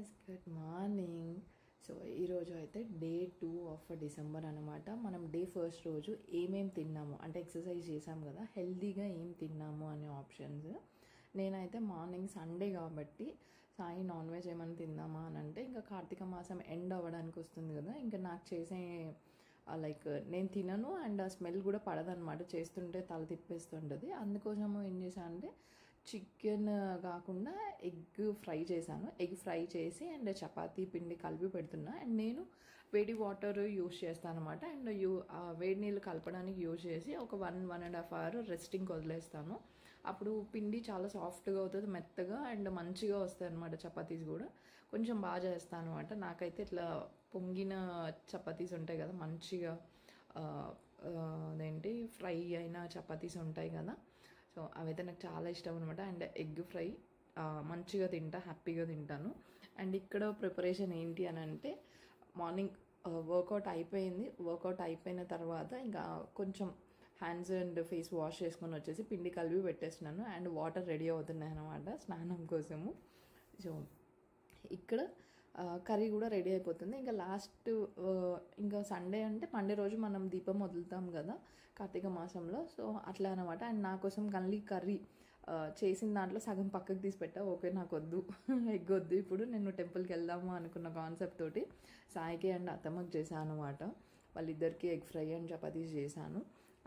guys, good morning. So ఈరోజు అయితే day 2 of December అనమాట. మనం డే ఫస్ట్ రోజు ఏమేమి తిన్నాము అంటే ఎక్సర్సైజ్ చేసాం కదా, హెల్తీగా ఏం తిన్నాము అనే ఆప్షన్స్. నేనైతే మార్నింగ్ సండే కాబట్టి సాయి నాన్ వెజ్ ఏమైనా తిందామా అని అంటే, ఇంకా కార్తీక మాసం ఎండ్ అవ్వడానికి వస్తుంది కదా, ఇంకా నాకు చేసే లైక్ నేను తినను అండ్ ఆ స్మెల్ కూడా పడదనమాట, చేస్తుంటే తల తిప్పేస్తుంటుంది. అందుకోసము ఏం చేశాను అంటే చికెన్ కాకుండా ఎగ్ ఫ్రై చేశాను. ఎగ్ ఫ్రై చేసి అండ్ చపాతీ పిండి కలిపి పెడుతున్నా. అండ్ నేను వేడి వాటర్ యూజ్ చేస్తాను అనమాట. అండ్ వేడి నీళ్ళు కలపడానికి యూజ్ చేసి ఒక 1.5 hours రెస్టింగ్కి వదిలేస్తాను. అప్పుడు పిండి చాలా సాఫ్ట్గా అవుతుంది, మెత్తగా అండ్ మంచిగా వస్తాయి అనమాట. చపాతీస్ కూడా కొంచెం బాగా చేస్తాను అనమాట. నాకైతే ఇట్లా పొంగిన చపాతీస్ ఉంటాయి కదా, మంచిగా అదేంటి ఫ్రై అయిన చపాతీస్ ఉంటాయి కదా, సో అవైతే నాకు చాలా ఇష్టం అనమాట. అండ్ ఎగ్ ఫ్రై మంచిగా తింటా, హ్యాపీగా తింటాను. అండ్ ఇక్కడ ప్రిపరేషన్ ఏంటి అని అంటే, మార్నింగ్ వర్కౌట్ అయిపోయింది. వర్కౌట్ అయిపోయిన తర్వాత ఇంకా కొంచెం హ్యాండ్స్ అండ్ ఫేస్ వాష్ చేసుకొని వచ్చేసి పిండి కలిపి పెట్టేస్తున్నాను. అండ్ వాటర్ రెడీ అవుతున్నాయి అనమాట స్నానం కోసము. సో ఇక్కడ కర్రీ కూడా రెడీ అయిపోతుంది. ఇంకా లాస్ట్ ఇంకా సండే అంటే మండే రోజు మనం దీపం వదులుతాం కదా కార్తీక మాసంలో, సో అట్లా అనమాట. అండ్ నా కోసం కర్రీ చేసిన దాంట్లో సగం పక్కకు తీసి పెట్టా. ఓకే, నాకు వద్దు, ఎగ్ వద్దు, ఇప్పుడు నేను టెంపుల్కి వెళ్దాము అనుకున్న కాన్సెప్ట్ తోటి సాయికి అండ్ అత్తమ్మకి చేశాను అనమాట. వాళ్ళిద్దరికి ఎగ్ ఫ్రై అండ్ చపాతీస్ చేశాను.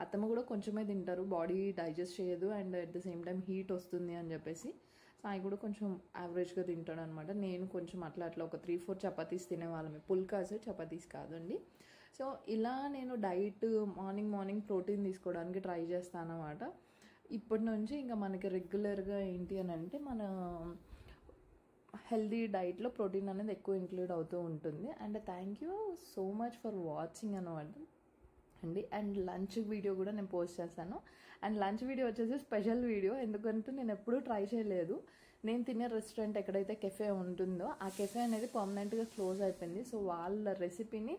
అత్తమ్మ కూడా కొంచెమే తింటారు, బాడీ డైజెస్ట్ చేయదు and at the same time heat వస్తుంది అని చెప్పేసి సాయి కూడా కొంచెం యావరేజ్గా తింటాడు అనమాట. నేను కొంచెం అట్లా ఒక 3-4 చపాతీస్ తినేవాళ్ళమే, పుల్కాస్ చపాతీస్ కాదండి. సో ఇలా నేను డైట్ మార్నింగ్ ప్రోటీన్ తీసుకోవడానికి ట్రై చేస్తాను అనమాట. ఇప్పటి నుంచి ఇంకా మనకి రెగ్యులర్గా ఏంటి అని అంటే, మన హెల్దీ డైట్లో ప్రోటీన్ అనేది ఎక్కువ ఇంక్లూడ్ అవుతూ ఉంటుంది. And thank you so much for watching అనమాట అండి. అండ్ లంచ్ వీడియో కూడా నేను పోస్ట్ చేస్తాను. అండ్ లంచ్ వీడియో వచ్చేసి స్పెషల్ వీడియో, ఎందుకంటే నేను ఎప్పుడూ ట్రై చేయలేదు. నేను తినే రెస్టారెంట్ ఎక్కడైతే కెఫే ఉంటుందో ఆ కెఫే అనేది పర్మనెంట్గా క్లోజ్ అయిపోయింది. సో వాళ్ళ రెసిపీని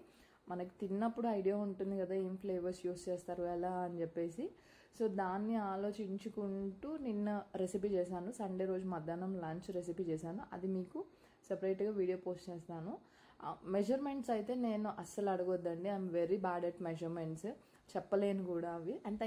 మనకి తిన్నప్పుడు ఐడియా ఉంటుంది కదా, ఏం ఫ్లేవర్స్ యూస్ చేస్తారు ఎలా అని చెప్పేసి. సో దాన్ని ఆలోచించుకుంటూ నిన్న రెసిపీ చేశాను. సండే రోజు మధ్యాహ్నం లంచ్ రెసిపీ చేశాను. అది మీకు సెపరేట్గా వీడియో పోస్ట్ చేస్తాను. మెజర్మెంట్స్ అయితే నేను అస్సలు అడగొద్దండి, I'm very bad at measurements, చెప్పలేను కూడా అవి. అండ్